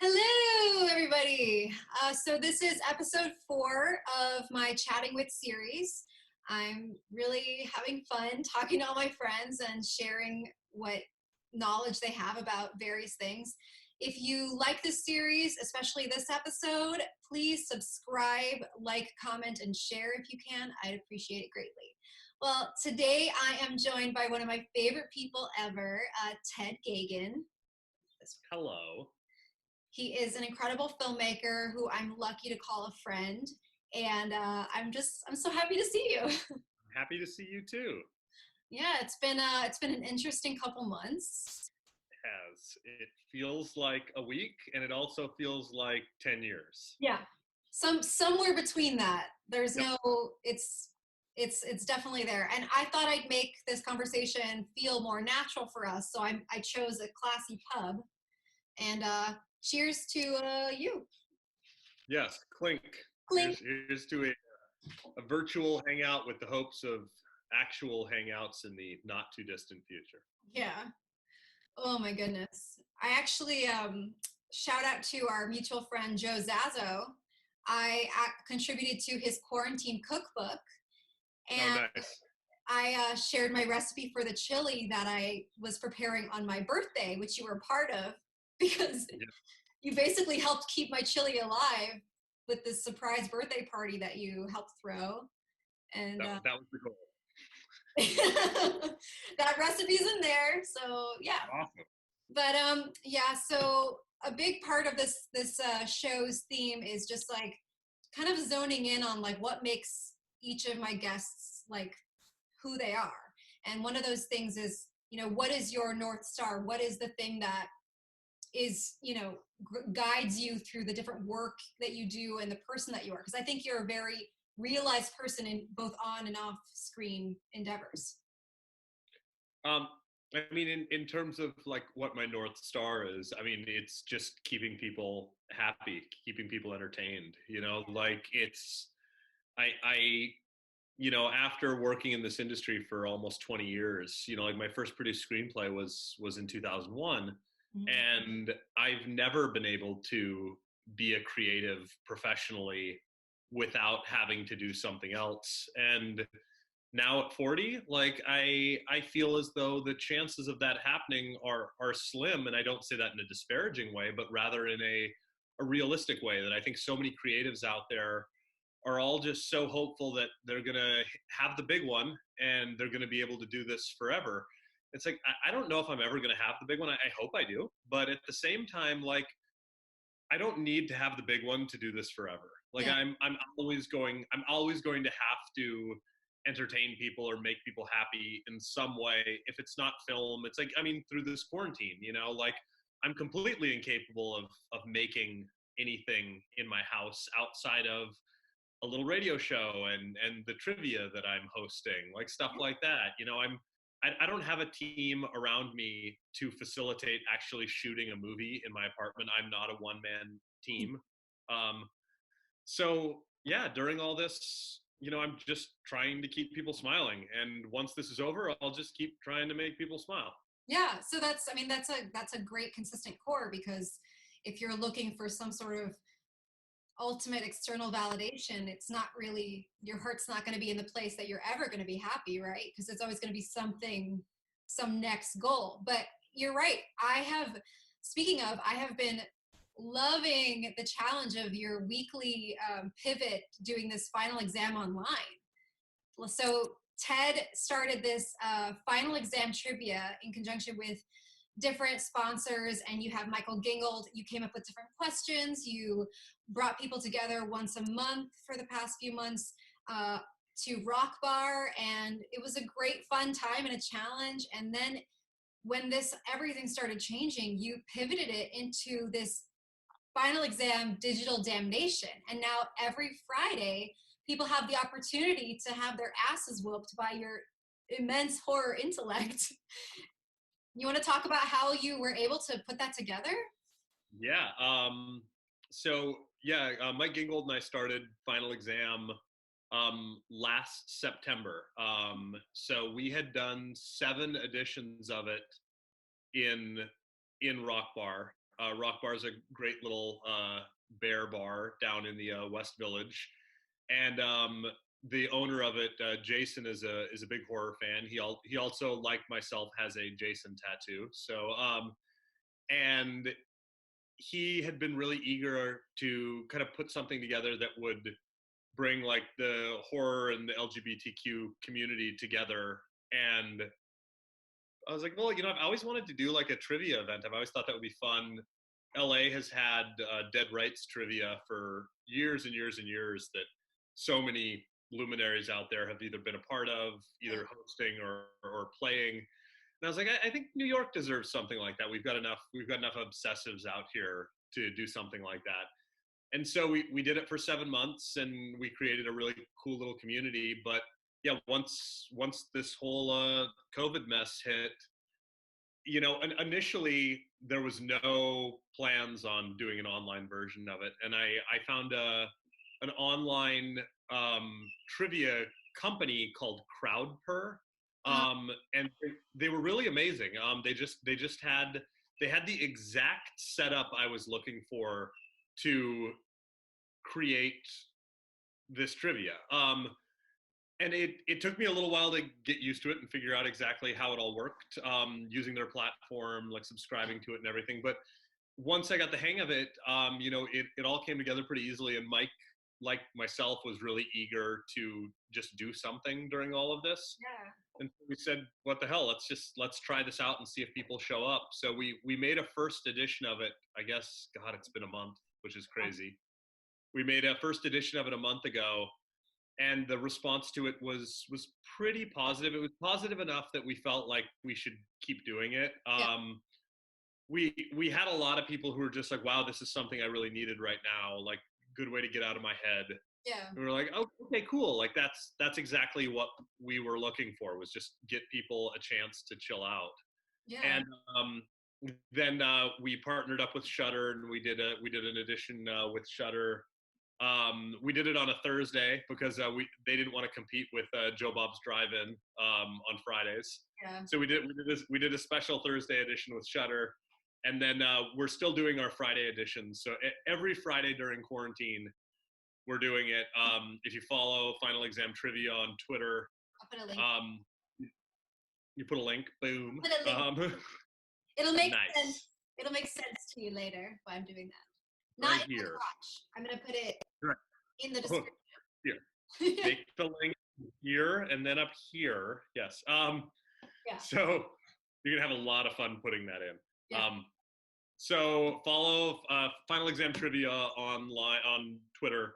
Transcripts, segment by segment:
Hello, everybody. So this is episode 4 of my Chatting with series. I'm really having fun talking to all my friends and sharing what knowledge they have about various things. If you like this series, especially this episode, please subscribe, like, comment, and share if you can. I'd appreciate it greatly. Well, today I am joined by one of my favorite people ever, Ted Geoghegan. Hello. He is an incredible filmmaker who I'm lucky to call a friend, and I'm so happy to see you. Happy to see you too. Yeah, it's been an interesting couple months. It feels like a week, and it also feels like 10 years. Yeah, somewhere between that. There's Yep. no it's definitely there. And I thought I'd make this conversation feel more natural for us, so I chose a classy pub. And cheers to you. Yes, clink. Clink. Here's to a virtual hangout with the hopes of actual hangouts in the not too distant future. Yeah. Oh my goodness. I actually shout out to our mutual friend Joe Zazzo. I contributed to his quarantine cookbook, Oh, and nice. I shared my recipe for the chili that I was preparing on my birthday, which you were a part of, because Yeah, you basically helped keep my chili alive with this surprise birthday party that you helped throw. And that was the goal. that recipe's in there. So yeah. Awesome. But yeah, so a big part of this show's theme is just like kind of zoning in on like what makes each of my guests like who they are. And one of those things is, what is your North Star? What is the thing that is, guides you through the different work that you do and the person that you are? Because I think you're a very realized person in both on and off screen endeavors. Um, I mean, in terms of like what my North Star is, I mean, it's just keeping people happy, keeping people entertained, like I after working in this industry for almost 20 years, like my first produced screenplay was in 2001, and I've never been able to be a creative professionally without having to do something else. And now at 40, like I feel as though the chances of that happening are slim, and I don't say that in a disparaging way, but rather in a realistic way, that I think so many creatives out there are all just so hopeful that they're going to have the big one and they're going to be able to do this forever. It's like, I don't know if I'm ever going to have the big one. I hope I do. But at the same time, like, I don't need to have the big one to do this forever. Like, Yeah. I'm always going to have to entertain people or make people happy in some way. If it's not film, it's like, I mean, through this quarantine, like I'm completely incapable of making anything in my house outside of a little radio show and the trivia that I'm hosting, like stuff like that. I don't have a team around me to facilitate actually shooting a movie in my apartment. I'm not a one-man team. Um, so yeah, during all this, I'm just trying to keep people smiling. And once this is over, I'll just keep trying to make people smile. Yeah, so that's a great consistent core, because if you're looking for some sort of ultimate external validation, it's not really, your heart's not going to be in the place that you're ever going to be happy, right? Because it's always going to be some next goal. But you're right. Speaking of, I have been loving the challenge of your weekly pivot doing this final exam online. So Ted started this final exam trivia in conjunction with different sponsors, and you have Michael Gingold. You came up with different questions. You brought people together once a month for the past few months to Rock Bar, and it was a great fun time and a challenge. And then when this everything started changing, you pivoted it into this final exam digital damnation, and now every Friday people have the opportunity to have their asses whooped by your immense horror intellect. You want to talk about how you were able to put that together? Yeah. So yeah, Mike Gingold and I started Final Exam last September. So we had done 7 editions of it in Rock Bar. Rock Bar is a great little bear bar down in the West Village, and the owner of it, Jason, is a big horror fan. He also, like myself, has a Jason tattoo. So and he had been really eager to kind of put something together that would bring like the horror and the LGBTQ community together. And I was like, well, I've always wanted to do like a trivia event. I've always thought that would be fun. LA has had Dead Rights trivia for years and years and years that so many luminaries out there have either been a part of, either hosting or playing. And I was like, I think New York deserves something like that. We've got enough obsessives out here to do something like that. And so we did it for 7 months, and we created a really cool little community. But yeah, once this whole COVID mess hit, initially there was no plans on doing an online version of it, and I found an online trivia company called CrowdPer, and they were really amazing. They just had the exact setup I was looking for to create this trivia. And it took me a little while to get used to it and figure out exactly how it all worked, using their platform, like subscribing to it and everything. But once I got the hang of it, it all came together pretty easily. And Mike, like myself, was really eager to just do something during all of this. Yeah. And so we said, what the hell, let's try this out and see if people show up. So we made a first edition of it. I guess, God, it's been a month, which is crazy. We made a first edition of it a month ago, and the response to it was pretty positive. It was positive enough that we felt like we should keep doing it. We had a lot of people who were just like, wow, this is something I really needed right now, like good way to get out of my head. Yeah. And we were like, oh, okay, cool. Like that's exactly what we were looking for, was just get people a chance to chill out. Yeah. And then we partnered up with Shudder, and we did an edition with Shudder. We did it on a Thursday because they didn't want to compete with Joe Bob's Drive-In on Fridays. Yeah. So we did a special Thursday edition with Shudder, and then we're still doing our Friday editions. So every Friday during quarantine, we're doing it. If you follow Final Exam Trivia on Twitter, I'll put a link. You put a link. Boom. Put a link. It'll make nice. sense. It'll make sense to you later why I'm doing that. Right Not here. in the watch. I'm gonna put it Right. in the description. Here. Make the link here and then up here. Yes. Yeah. So you're gonna have a lot of fun putting that in. Yeah. So follow Final Exam Trivia online on Twitter,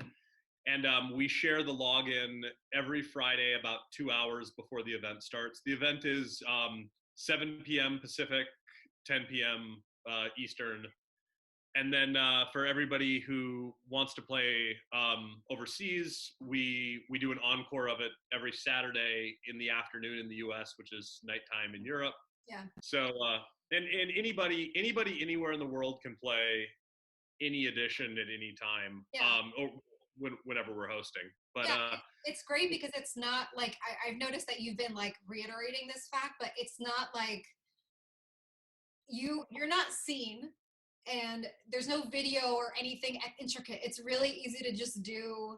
and we share the login every Friday about 2 hours before the event starts. The event is 7 p.m. Pacific, 10 p.m. Eastern. And then for everybody who wants to play overseas, we do an encore of it every Saturday in the afternoon in the U.S., which is nighttime in Europe. Yeah. So and anybody anywhere in the world can play any edition at any time, or whenever we're hosting. But it's great because it's not like I've noticed that you've been like reiterating this fact, but it's not like you're not seen. And there's no video or anything intricate. It's really easy to just do,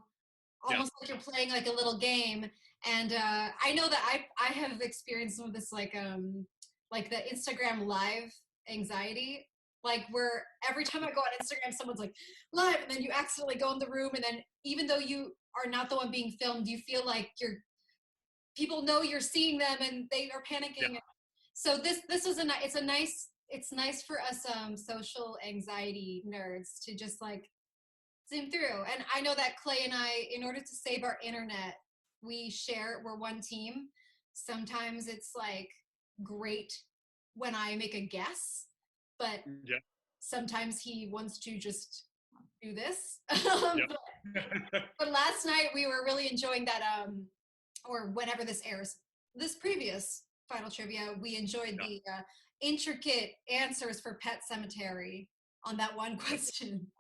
almost like you're playing like a little game. And I know that I have experienced some of this, like the Instagram live anxiety, like where every time I go on Instagram, someone's like live, and then you accidentally go in the room, and then even though you are not the one being filmed, you feel like people know you're seeing them, and they are panicking. Yeah. So this is it's nice for us social anxiety nerds to just like zoom through. And I know that Clay and I, in order to save our internet, we're one team. Sometimes it's like great when I make a guess, but sometimes he wants to just do this. But last night we were really enjoying that, or whenever this airs, this previous Final Trivia, we enjoyed the intricate answers for Pet Cemetery on that one question.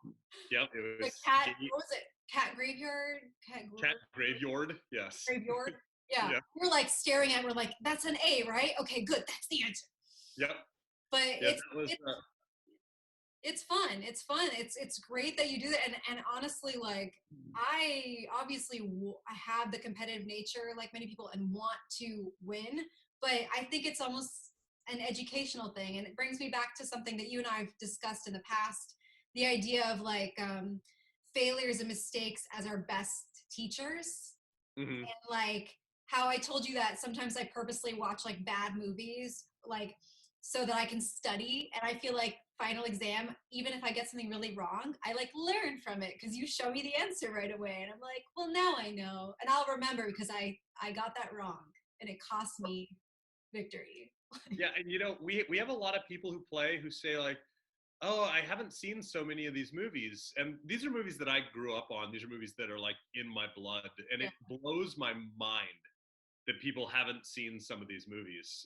Yep, it was the cat. What was it? Cat graveyard. Cat graveyard. Yes. Graveyard. Yeah. Yep. We're like staring at. We're like, that's an A, right? Okay, good. That's the answer. Yep. But It's fun. It's fun. It's great that you do that. And honestly, like I obviously I have the competitive nature like many people and want to win, but I think it's almost an educational thing, and it brings me back to something that you and I've discussed in the past, the idea of like failures and mistakes as our best teachers. Hmm. And like how I told you that sometimes I purposely watch like bad movies, like so that I can study. And I feel like final exam, even if I get something really wrong, I like learn from it because you show me the answer right away. And I'm like, well, now I know. And I'll remember because I got that wrong and it cost me victory. Yeah, and we have a lot of people who play who say like, "Oh, I haven't seen so many of these movies," and these are movies that I grew up on. These are movies that are like in my blood, and Yeah. it blows my mind that people haven't seen some of these movies.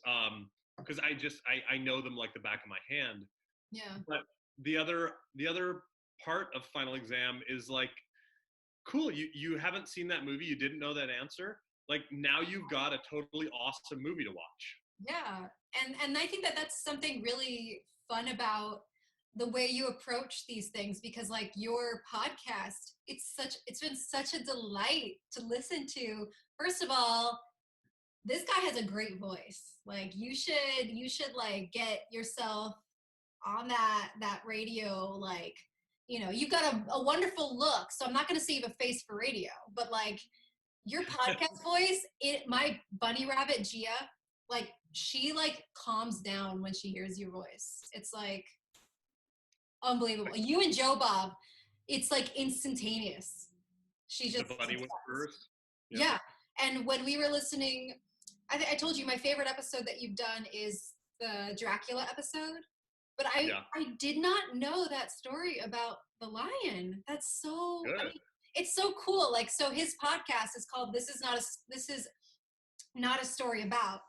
Because I know them like the back of my hand. Yeah. But the other part of Final Exam is like, cool, you haven't seen that movie, you didn't know that answer. Like now you've got a totally awesome movie to watch. Yeah. And I think that that's something really fun about the way you approach these things, because like your podcast, it's been such a delight to listen to. First of all, this guy has a great voice. Like you should like get yourself on that radio, like you've got a wonderful look, so I'm not going to say you have a face for radio, but like your podcast voice, my bunny rabbit Gia, like she like calms down when she hears your voice. It's like unbelievable. You and Joe Bob, it's like instantaneous. She The just bunny went first. Yeah. yeah. And when we were listening, I told you my favorite episode that you've done is the Dracula episode. But I Yeah. I did not know that story about the lion. That's so, I Good. mean, it's so cool. Like, so his podcast is called This Is Not a Story About.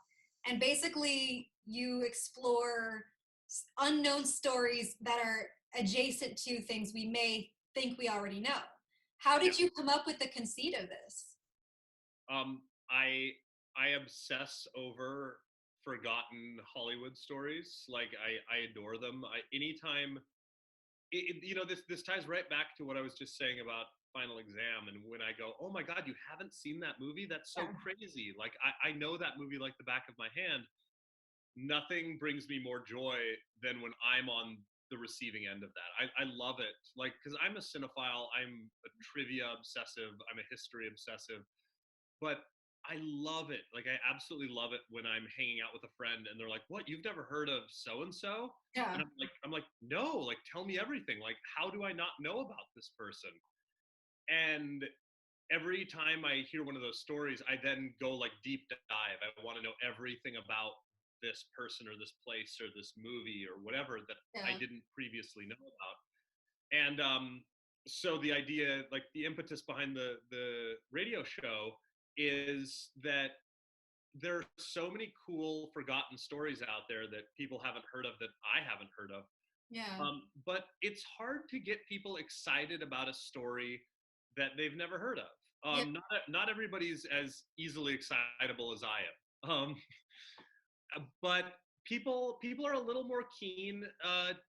And basically you explore unknown stories that are adjacent to things we may think we already know. How Yeah. did you come up with the conceit of this? Um, I obsess over forgotten Hollywood stories. Like I adore them. Anytime this ties right back to what I was just saying about Final Exam, and when I go, oh my God, you haven't seen that movie? That's so Yeah. crazy. Like I know that movie like the back of my hand. Nothing brings me more joy than when I'm on the receiving end of that. I love it. Like, because I'm a cinephile, I'm a trivia obsessive, I'm a history obsessive, but I love it. Like, I absolutely love it when I'm hanging out with a friend and they're like, "What? You've never heard of so and so?" Yeah. And I'm like, "No. Like, tell me everything. Like, how do I not know about this person?" And every time I hear one of those stories, I then go like deep dive. I want to know everything about this person or this place or this movie or whatever that I Yeah. didn't previously know about. And so the idea, like the impetus behind the radio show, is that there are so many cool forgotten stories out there that people haven't heard of, that I haven't heard of. Yeah. But it's hard to get people excited about a story that they've never heard of. Yeah. Not everybody's as easily excitable as I am. But people are a little more keen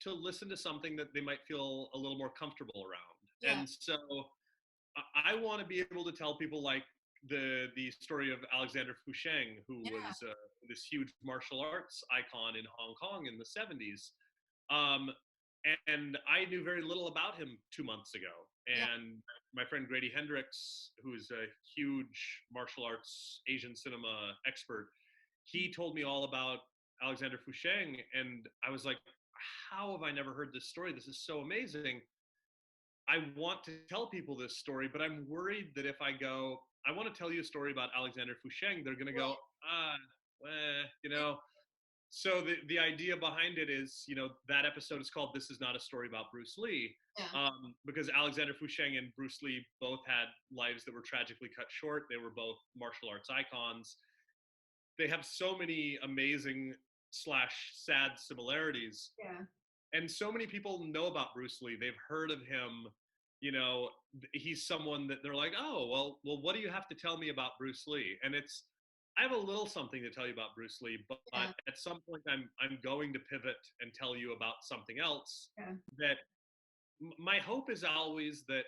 to listen to something that they might feel a little more comfortable around. Yeah. And so I want to be able to tell people like the story of Alexander Fusheng, who Yeah. was this huge martial arts icon in Hong Kong in the 70s. Um, and I knew very little about him 2 months ago. Yeah. And my friend Grady Hendrix, who's a huge martial arts Asian cinema expert, he told me all about Alexander Fusheng, and I was like, how have I never heard this story? This is so amazing. I want to tell people this story, but I'm worried that if I go, I want to tell you a story about Alexander Fusheng, they're going to go, you know. So the idea behind it is, that episode is called "This Is Not a Story About Bruce Lee," Yeah. because Alexander Fusheng and Bruce Lee both had lives that were tragically cut short. They were both martial arts icons. They have so many amazing slash sad similarities, Yeah. and so many people know about Bruce Lee. They've heard of him. You know, he's someone that they're like, oh, well, what do you have to tell me about Bruce Lee? And it's I have a little something to tell you about Bruce Lee, but Yeah. at some point I'm going to pivot and tell you about something else. Yeah. That my hope is always that,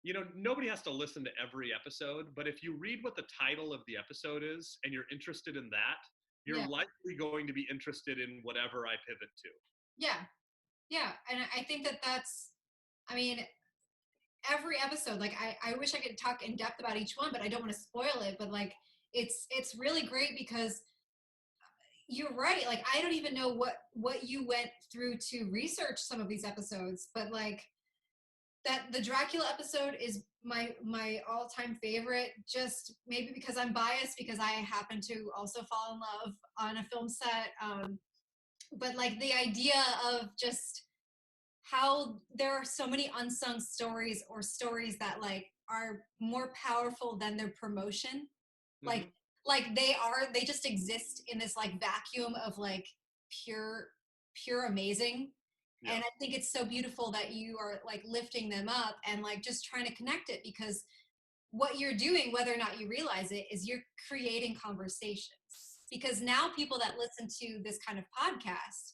you know, nobody has to listen to every episode, but if you read what the title of the episode is and you're interested in that, you're Yeah. likely going to be interested in whatever I pivot to. Yeah. Yeah. And I think that that's, I mean, every episode, like I wish I could talk in depth about each one, but I don't want to spoil it. But like it's really great because you're right. Like I don't even know what you went through to research some of these episodes, but like that the Dracula episode is my all-time favorite, just maybe because I'm biased because I happen to also fall in love on a film set. But like the idea of just how there are so many unsung stories or stories that like are more powerful than their promotion. Like Mm-hmm. they just exist in this like vacuum of like pure pure amazing. Yeah. And I think it's so beautiful that you are like lifting them up and like just trying to connect it, because what you're doing, whether or not you realize it, is you're creating conversations. Because now people that listen to this kind of podcast,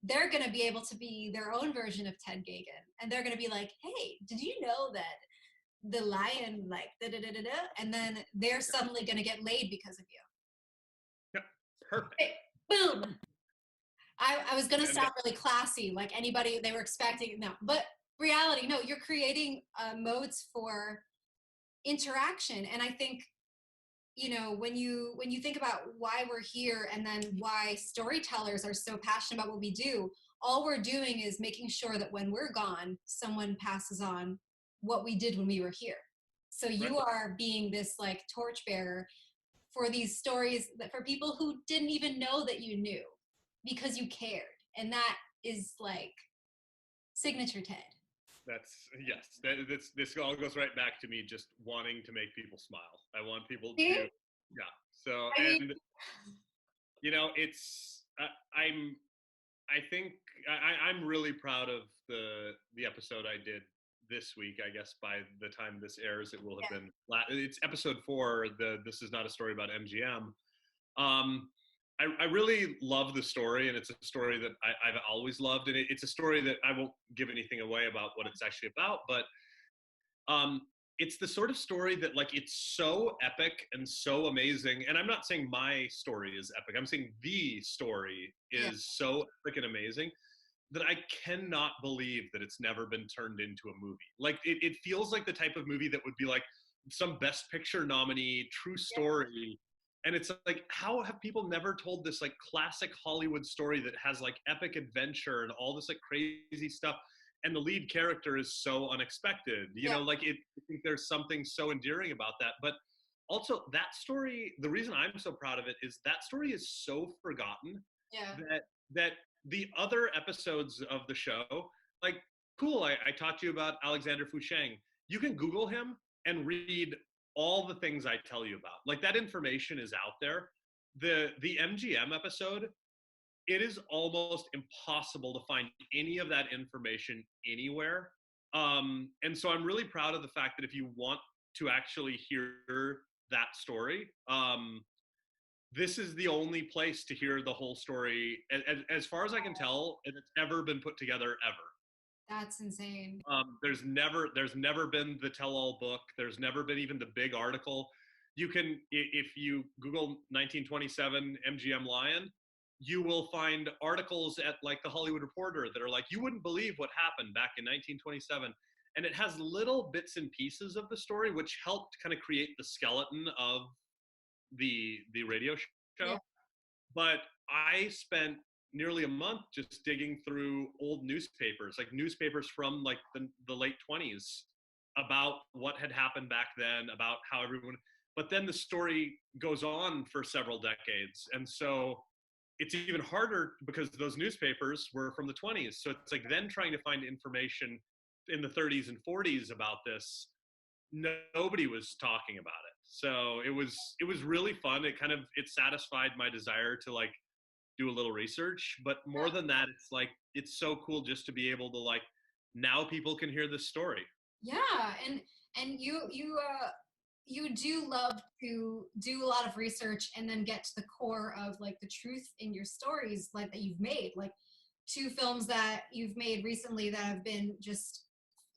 they're going to be able to be their own version of Ted Gagan, and they're going to be like, hey, did you know that the lion like da da da da da, and then they're suddenly going to get laid because of you. Yeah. Perfect. Hey, boom. I was going to And sound really classy, like anybody they were expecting. No, but reality, no, you're creating modes for interaction. And I think, you know, when you think about why we're here and then why storytellers are so passionate about what we do, all we're doing is making sure that when we're gone, someone passes on what we did when we were here. So you Right. are being this like torchbearer for these stories that for people who didn't even know that you knew because you cared. And that is like signature Ted. That's yes. This all goes right back to me just wanting to make people smile. I want people to, See? yeah. So, I mean, and you know, I'm I think I'm really proud of the episode I did this week. I guess by the time this airs, it will have yeah, been it's episode 4. This is not a story about MGM. Um, I really love the story, and it's a story that I've always loved, and it's a story that I won't give anything away about what it's actually about, but um, it's the sort of story that like it's so epic and so amazing. And I'm not saying my story is epic. I'm saying the story yeah, is so epic and amazing that I cannot believe that it's never been turned into a movie. Like it feels like the type of movie that would be like some Best Picture nominee, true yeah, story. And it's like, how have people never told this like classic Hollywood story that has like epic adventure and all this like crazy stuff? And the lead character is so unexpected, you yeah, know, like I think there's something so endearing about that. But also that story, the reason I'm so proud of it is that story is so forgotten yeah, that the other episodes of the show, like, cool, I taught you about Alexander Fusheng. You can Google him and read all the things I tell you about. Like that information is out there. The MGM episode, it is almost impossible to find any of that information anywhere. And so I'm really proud of the fact that if you want to actually hear that story, this is the only place to hear the whole story, as far as I can tell, and it's ever been put together ever. that's insane. There's never been the tell-all book. There's never been even the big article. You can, if you Google 1927 MGM Lion, you will find articles at like the Hollywood Reporter that are like, you wouldn't believe what happened back in 1927. And it has little bits and pieces of the story, which helped kind of create the skeleton of the radio show. Yeah, But I spent nearly a month just digging through old newspapers, like newspapers from like the late 20s, about what had happened back then, about how everyone, but then the story goes on for several decades. And so it's even harder because those newspapers were from the 20s. So it's like then trying to find information in the 30s and 40s about this, nobody was talking about it. So it was really fun. It satisfied my desire to like do a little research, but more than that, it's like it's so cool just to be able to like now people can hear this story. yeah. And you do love to do a lot of research and then get to the core of like the truth in your stories like that you've made, like two films that you've made recently that have been just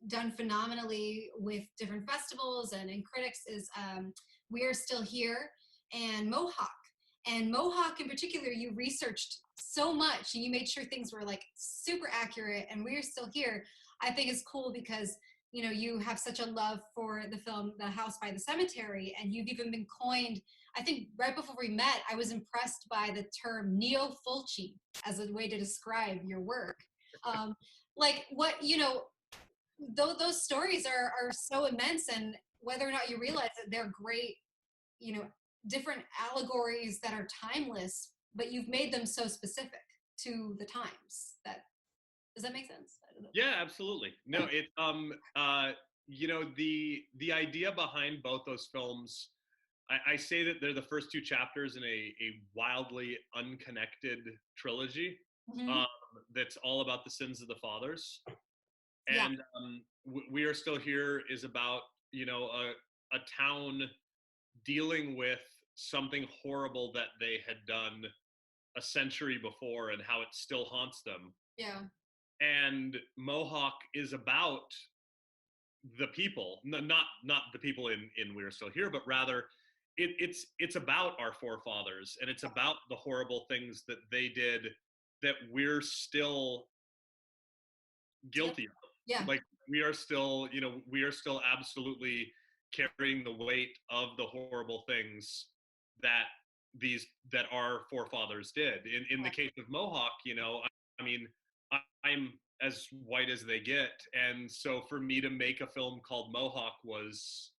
done phenomenally with different festivals and in critics is We Are Still Here and Mohawk. And Mohawk in particular, you researched so much and you made sure things were like super accurate. And We Are Still Here, I think is cool because you know you have such a love for the film The House by the Cemetery, and you've even been coined. I think right before we met, I was impressed by the term neo Fulci as a way to describe your work. Like what you know, those stories are so immense, and whether or not you realize that they're great, you know, different allegories that are timeless, but you've made them so specific to the times that does that make sense? I don't know. Yeah, absolutely. No, it you know, the idea behind both those films, I say that they're the first two chapters in a wildly unconnected trilogy, Mm-hmm. um, that's all about the sins of the fathers. Yeah. And We Are Still Here is about, you know, a town dealing with something horrible that they had done a century before and how it still haunts them. Yeah. And Mohawk is about the people, not the people in We're Still Here, but rather it's about our forefathers, and it's about the horrible things that they did that we're still Yep. guilty Yeah. of. Like we are still, you know, we are still absolutely carrying the weight of the horrible things that that our forefathers did. In the case of Mohawk, you know, I mean, I'm as white as they get, and so for me to make a film called Mohawk was,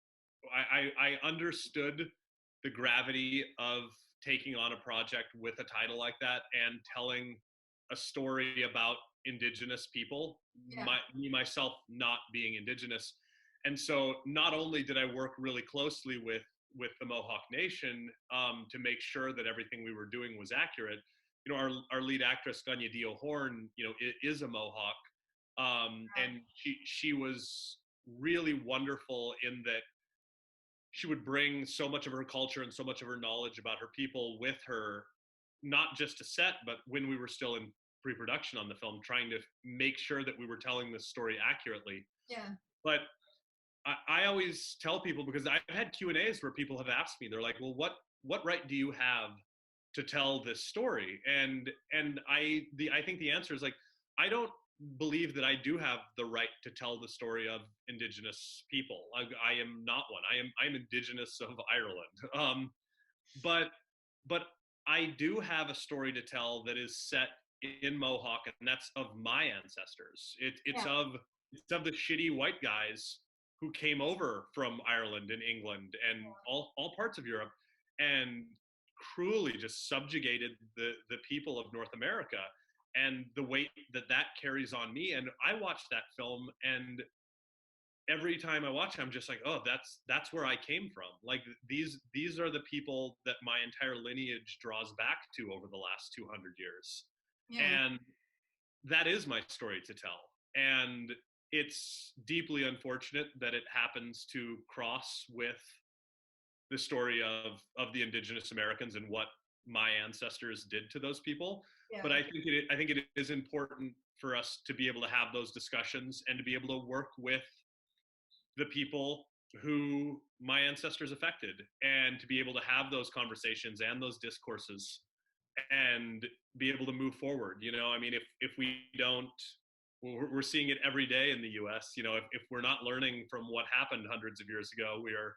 I understood the gravity of taking on a project with a title like that and telling a story about indigenous people, Yeah. me myself not being indigenous. And so not only did I work really closely with the Mohawk Nation, to make sure that everything we were doing was accurate. You know, our lead actress Gunya Dio Horn, you know, is a Mohawk, and she was really wonderful in that she would bring so much of her culture and so much of her knowledge about her people with her, not just to set, but when we were still in pre-production on the film, trying to make sure that we were telling this story accurately. Yeah. But I always tell people, because I've had Q&As where people have asked me, they're like, well, what right do you have to tell this story? And I think the answer is like, I don't believe that I do have the right to tell the story of indigenous people. I am not one. I'm indigenous of Ireland. But but I do have a story to tell that is set in Mohawk, and that's of my ancestors. Yeah. It's of the shitty white guys who came over from Ireland and England and all parts of Europe and cruelly just subjugated the people of North America, and the weight that that carries on me. And I watched that film, and every time I watch it, I'm just like, oh, that's where I came from. Like these are the people that my entire lineage draws back to over the last 200 years. Yeah. And that is my story to tell. And it's deeply unfortunate that it happens to cross with the story of the indigenous Americans and what my ancestors did to those people. Yeah. But I think it is important for us to be able to have those discussions and to be able to work with the people who my ancestors affected, and to be able to have those conversations and those discourses and be able to move forward. You know, I mean, if we don't, we're seeing it every day in the US, you know, if we're not learning from what happened hundreds of years ago, we are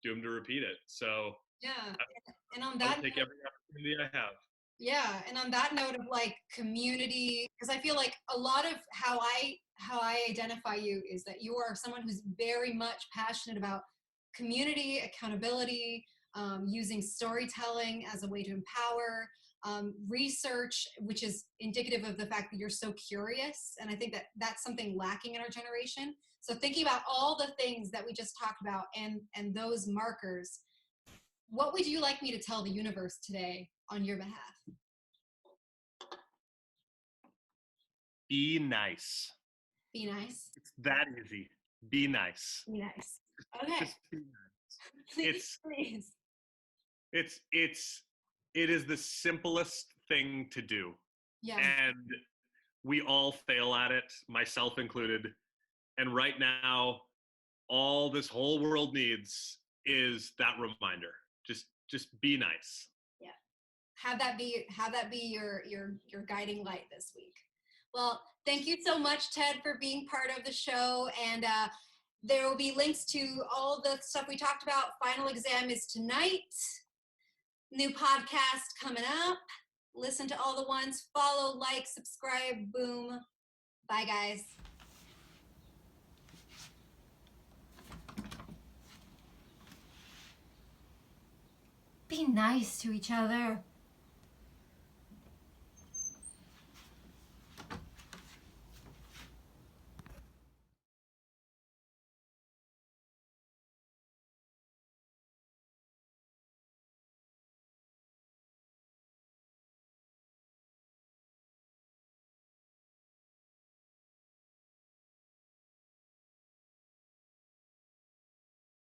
doomed to repeat it. So Yeah. And on I'll that take every opportunity I have. Yeah, and on that note of like community, because I feel like a lot of how I identify you is that you are someone who's very much passionate about community, accountability, using storytelling as a way to empower, research, which is indicative of the fact that you're so curious, and I think that that's something lacking in our generation. So thinking about all the things that we just talked about and those markers, what would you like me to tell the universe today on your behalf? Be nice. Be nice. It's that easy. Be nice. Be nice. Okay. Just be nice. Please, please. It is the simplest thing to do. Yeah. And we all fail at it, myself included. And right now, all this whole world needs is that reminder. Just be nice. Yeah. Have that be your guiding light this week. Well, thank you so much, Ted, for being part of the show. And there will be links to all the stuff we talked about. Final exam is tonight. New podcast coming up. Listen to all the ones. Follow, like, subscribe. Boom. Bye, guys. Be nice to each other.